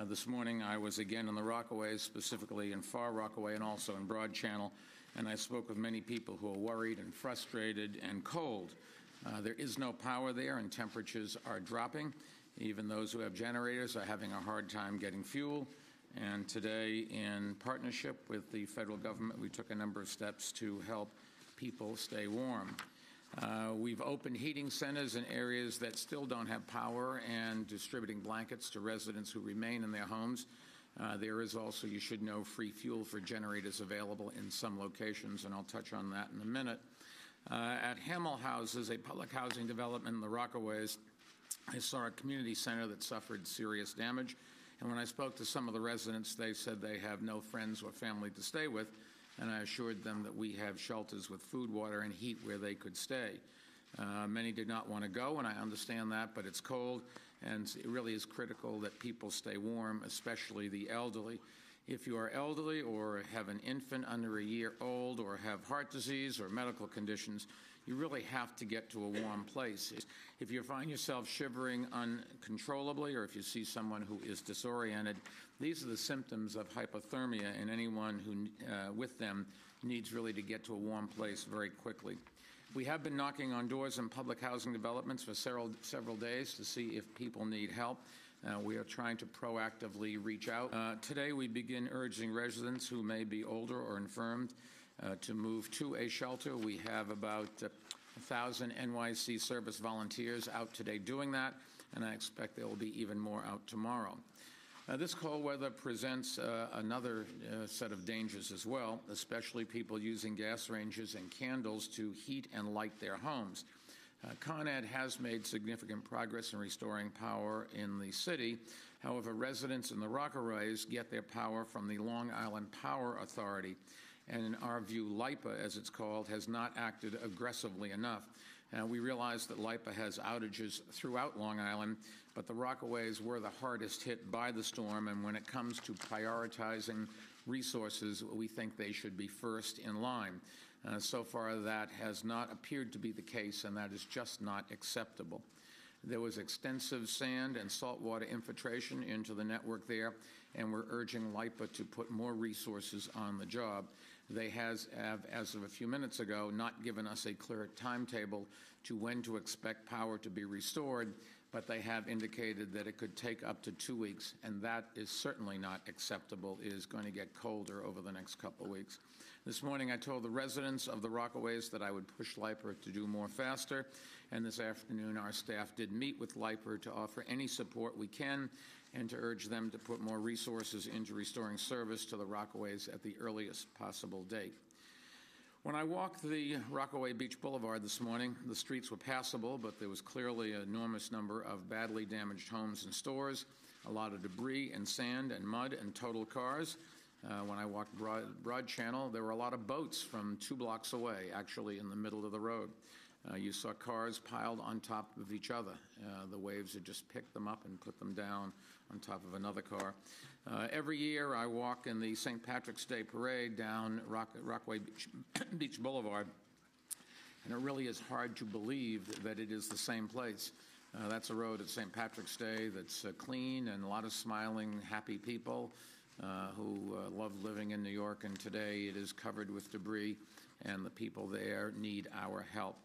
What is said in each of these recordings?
This morning I was again in the Rockaways, specifically in Far Rockaway and also in Broad Channel, and I spoke with many people who are worried and frustrated and cold. There is no power there and temperatures are dropping. Even those who have generators are having a hard time getting fuel. And today, in partnership with the federal government, we took a number of steps to help people stay warm. We've opened heating centers in areas that still don't have power and distributing blankets to residents who remain in their homes. There is also, you should know, free fuel for generators available in some locations, and I'll touch on that in a minute. At Hamel Houses, a public housing development in the Rockaways, I saw a community center that suffered serious damage. And when I spoke to some of the residents, they said they have no friends or family to stay with. And I assured them that we have shelters with food, water, and heat where they could stay. Many did not want to go, and I understand that, but it's cold, and it really is critical that people stay warm, especially the elderly. If you are elderly or have an infant under a year old or have heart disease or medical conditions, you really have to get to a warm place. If you find yourself shivering uncontrollably or if you see someone who is disoriented, these are the symptoms of hypothermia, and anyone who with them needs really to get to a warm place very quickly. We have been knocking on doors in public housing developments for several days to see if people need help. We are trying to proactively reach out. Today we begin urging residents who may be older or infirmed to move to a shelter. We have about 1,000 NYC service volunteers out today doing that, and I expect there will be even more out tomorrow. This cold weather presents another set of dangers as well, especially people using gas ranges and candles to heat and light their homes. Con Ed has made significant progress in restoring power in the city. However, residents in the Rockaways get their power from the Long Island Power Authority. And in our view, LIPA, as it's called, has not acted aggressively enough. We realize that LIPA has outages throughout Long Island, but the Rockaways were the hardest hit by the storm, and when it comes to prioritizing resources, we think they should be first in line. So far, that has not appeared to be the case, and that is just not acceptable. There was extensive sand and saltwater infiltration into the network there, and we're urging LIPA to put more resources on the job. They have, as of a few minutes ago, not given us a clear timetable to when to expect power to be restored, but they have indicated that it could take up to 2 weeks, and that is certainly not acceptable. It is going to get colder over the next couple of weeks. This morning I told the residents of the Rockaways that I would push LIPA to do more faster, and this afternoon our staff did meet with LIPA to offer any support we can and to urge them to put more resources into restoring service to the Rockaways at the earliest possible date. When I walked the Rockaway Beach Boulevard this morning, the streets were passable, but there was clearly an enormous number of badly damaged homes and stores, a lot of debris and sand and mud and totaled cars. When I walked Broad Channel, there were a lot of boats from 2 blocks away, actually in the middle of the road. You saw cars piled on top of each other. The waves had just picked them up and put them down on top of another car. Every year I walk in the St. Patrick's Day Parade down Rockaway Beach Boulevard, and it really is hard to believe that it is the same place. That's a road at St. Patrick's Day that's clean and a lot of smiling, happy people who love living in New York, and today it is covered with debris, and the people there need our help.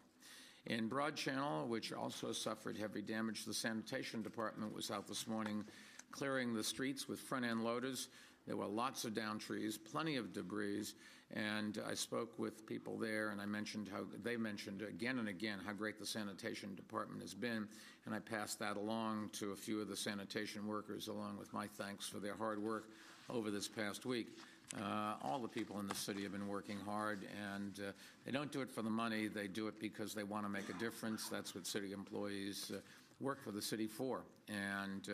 In Broad Channel, which also suffered heavy damage, the sanitation department was out this morning clearing the streets with front-end loaders. There were lots of downed trees, plenty of debris, and I spoke with people there, and I mentioned how they mentioned again and again how great the sanitation department has been, and I passed that along to a few of the sanitation workers, along with my thanks for their hard work over this past week. All the people in the city have been working hard, and they don't do it for the money. They do it because they want to make a difference. That's what city employees work for the city for, and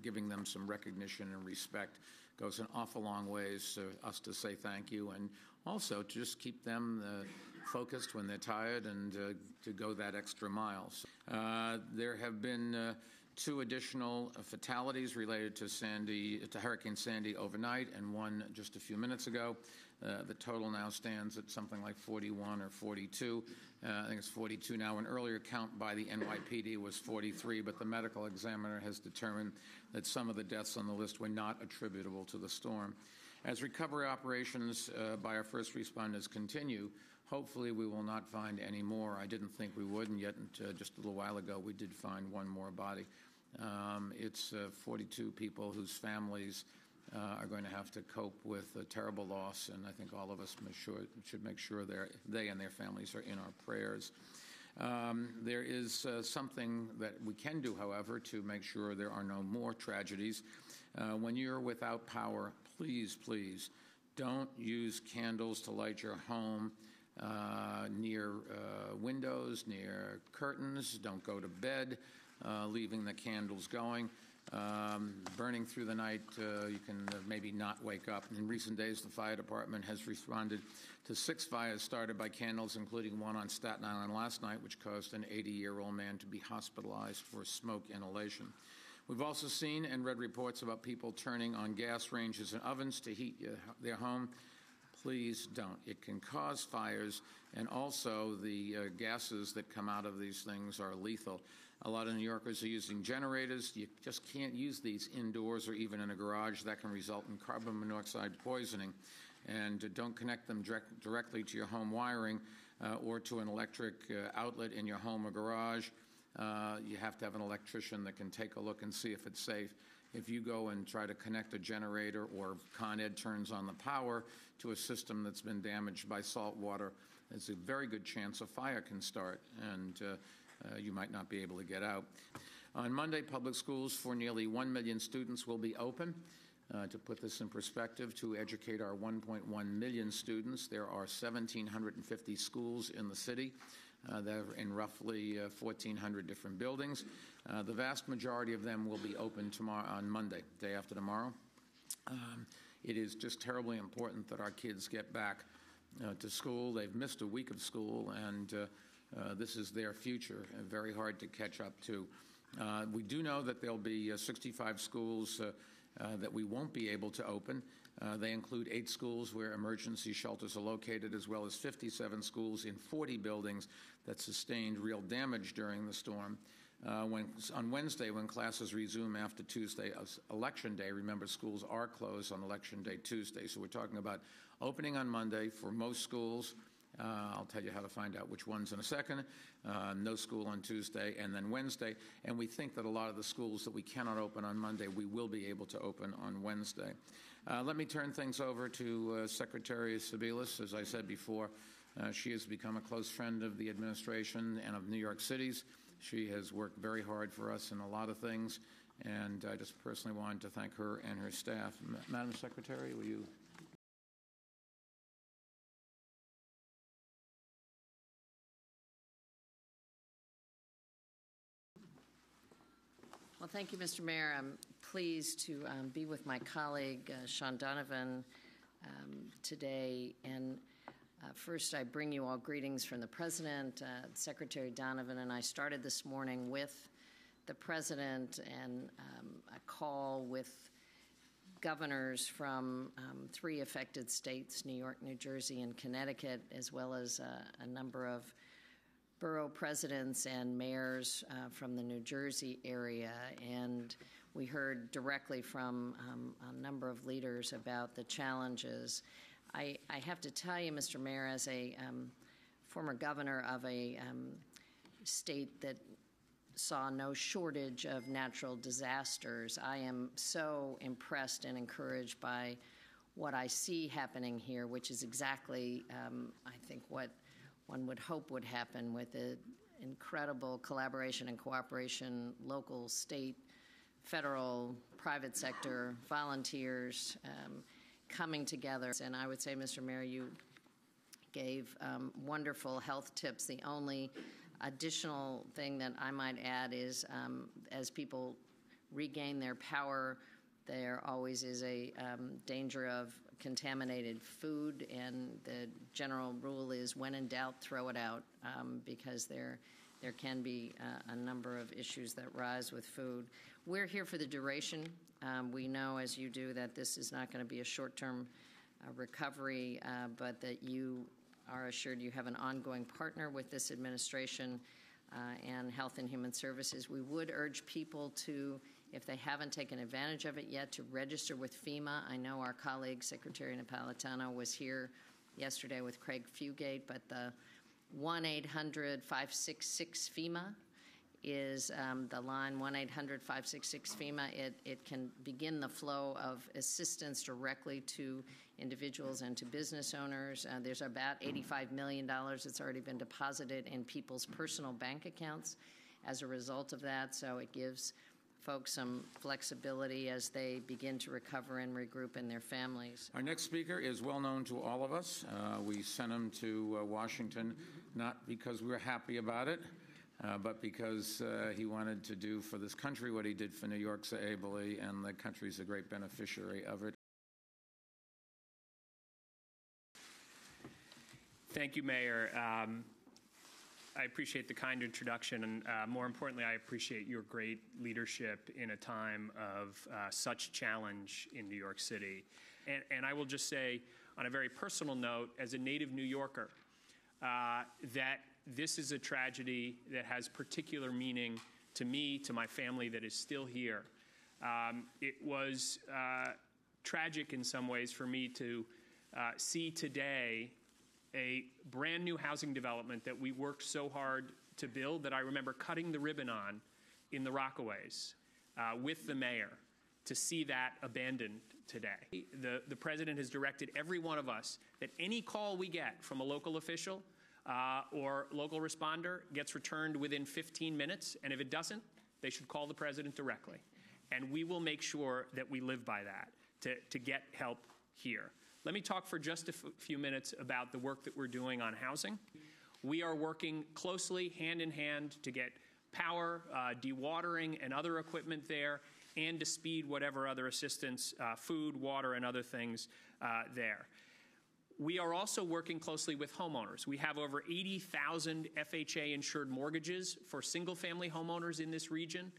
giving them some recognition and respect goes an awful long ways to us to say thank you, and also to just keep them focused when they're tired and to go that extra mile. There have been 2 additional fatalities related to Hurricane Sandy overnight, and one just a few minutes ago. The total now stands at something like 41 or 42. I think it's 42 now. An earlier count by the NYPD was 43, but the medical examiner has determined that some of the deaths on the list were not attributable to the storm. As recovery operations by our first responders continue, hopefully we will not find any more. I didn't think we would, and yet just a little while ago we did find one more body. It's 42 people whose families are going to have to cope with a terrible loss, and I think all of us should make sure they and their families are in our prayers. There is something that we can do, however, to make sure there are no more tragedies. When you're without power, please, please don't use candles to light your home near windows, near curtains. Don't go to bed leaving the candles going. Burning through the night, you can maybe not wake up. In recent days, the fire department has responded to 6 fires started by candles, including one on Staten Island last night, which caused an 80-year-old man to be hospitalized for smoke inhalation. We've also seen and read reports about people turning on gas ranges and ovens to heat their home. Please don't. It can cause fires, and also the gases that come out of these things are lethal. A lot of New Yorkers are using generators. You just can't use these indoors or even in a garage. That can result in carbon monoxide poisoning. And don't connect them directly to your home wiring or to an electric outlet in your home or garage. You have to have an electrician that can take a look and see if it's safe. If you go and try to connect a generator or Con Ed turns on the power to a system that's been damaged by salt water, there's a very good chance a fire can start, and you might not be able to get out. On Monday, public schools for nearly 1 million students will be open. To put this in perspective, to educate our 1.1 million students, there are 1,750 schools in the city. They're in roughly 1,400 different buildings. The vast majority of them will be open tomorrow, on Monday, day after tomorrow. It is just terribly important that our kids get back to school. They've missed a week of school, and this is their future, and very hard to catch up to. We do know that there'll be 65 schools that we won't be able to open. They include 8 schools where emergency shelters are located, as well as 57 schools in 40 buildings that sustained real damage during the storm. On Wednesday, when classes resume after Tuesday, Election Day, remember schools are closed on Election Day Tuesday, so we're talking about opening on Monday for most schools. I'll tell you how to find out which ones in a second. No school on Tuesday, and then Wednesday. And we think that a lot of the schools that we cannot open on Monday, we will be able to open on Wednesday. Let me turn things over to Secretary Sebelius. As I said before, she has become a close friend of the administration and of New York City's. She has worked very hard for us in a lot of things, and I just personally wanted to thank her and her staff. Madam Secretary, will you? Well, thank you, Mr. Mayor. I'm pleased to be with my colleague, Shaun Donovan, today. And first, I bring you all greetings from the President. Secretary Donovan and I started this morning with the President and a call with governors from 3 affected states, New York, New Jersey, and Connecticut, as well as a number of borough presidents and mayors from the New Jersey area, and we heard directly from a number of leaders about the challenges. I have to tell you, Mr. Mayor, as a former governor of a state that saw no shortage of natural disasters, I am so impressed and encouraged by what I see happening here, which is exactly, I think, what one would hope would happen with the incredible collaboration and cooperation, local, state, federal, private sector, volunteers coming together. And I would say, Mr. Mayor, you gave wonderful health tips. The only additional thing that I might add is as people regain their power, there always is a danger of contaminated food, and the general rule is when in doubt, throw it out, because there can be a number of issues that rise with food. We're here for the duration. We know, as you do, that this is not going to be a short-term recovery, but that you are assured you have an ongoing partner with this administration and Health and Human Services. We would urge people to, if they haven't taken advantage of it yet, to register with FEMA. I know our colleague, Secretary Napolitano, was here yesterday with Craig Fugate, but the 1-800-566-FEMA is the line, 1-800-566-FEMA. It can begin the flow of assistance directly to individuals and to business owners. There's about $85 million that's already been deposited in people's personal bank accounts as a result of that, so it gives folks some flexibility as they begin to recover and regroup in their families. Our next speaker is well known to all of us. We sent him to Washington not because we were happy about it, but because he wanted to do for this country what he did for New York so ably, and the country's a great beneficiary of it. Thank you, Mayor. I appreciate the kind introduction, and more importantly, I appreciate your great leadership in a time of such challenge in New York City. And I will just say, on a very personal note, as a native New Yorker, that this is a tragedy that has particular meaning to me, to my family that is still here. It was tragic in some ways for me to see today a brand new housing development that we worked so hard to build that I remember cutting the ribbon on in the Rockaways with the mayor, to see that abandoned today. The president has directed every one of us that any call we get from a local official or local responder gets returned within 15 minutes, and if it doesn't, they should call the president directly. And we will make sure that we live by that to get help here. Let me talk for just a few minutes about the work that we're doing on housing. We are working closely, hand in hand, to get power, dewatering, and other equipment there, and to speed whatever other assistance, food, water, and other things there. We are also working closely with homeowners. We have over 80,000 FHA-insured mortgages for single-family homeowners in this region.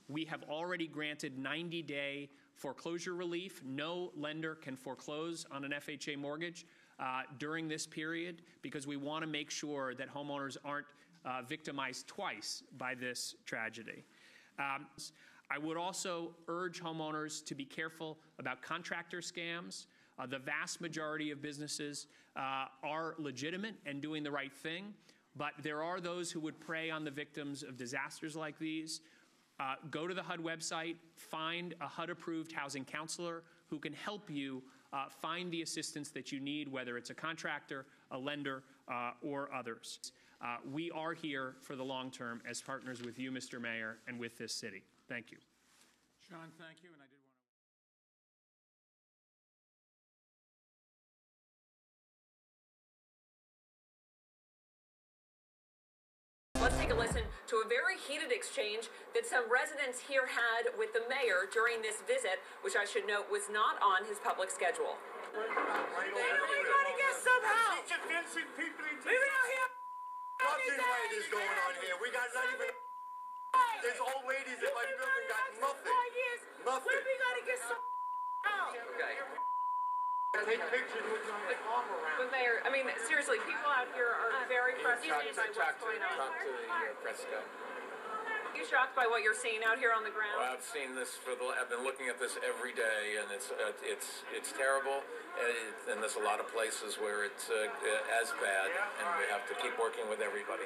We have already granted 90-day foreclosure relief. No lender can foreclose on an FHA mortgage during this period, because we want to make sure that homeowners aren't victimized twice by this tragedy. I would also urge homeowners to be careful about contractor scams. The vast majority of businesses are legitimate and doing the right thing, but there are those who would prey on the victims of disasters like these. Go to the HUD website, find a HUD-approved housing counselor who can help you find the assistance that you need, whether it's a contractor, a lender, or others. We are here for the long term as partners with you, Mr. Mayor, and with this city. Thank you. Shaun, thank you, and I did want to... Let's take a listen to a very heated exchange that some residents here had with the mayor during this visit, which I should note was not on his public schedule. We're gonna get some help. Leave it out here. Nothing right is going on here. We got not even. There's old ladies in my building got nothing. Nothing. When we gonna get some help? Okay. Take pictures with my arm around. But Mayor, I mean, seriously, people out here are very frustrated by what's going on. Talk to the press guy. Are you shocked by what you're seeing out here on the ground? Well, I've seen this I've been looking at this every day, and it's terrible. And there's a lot of places where it's as bad, and we have to keep working with everybody.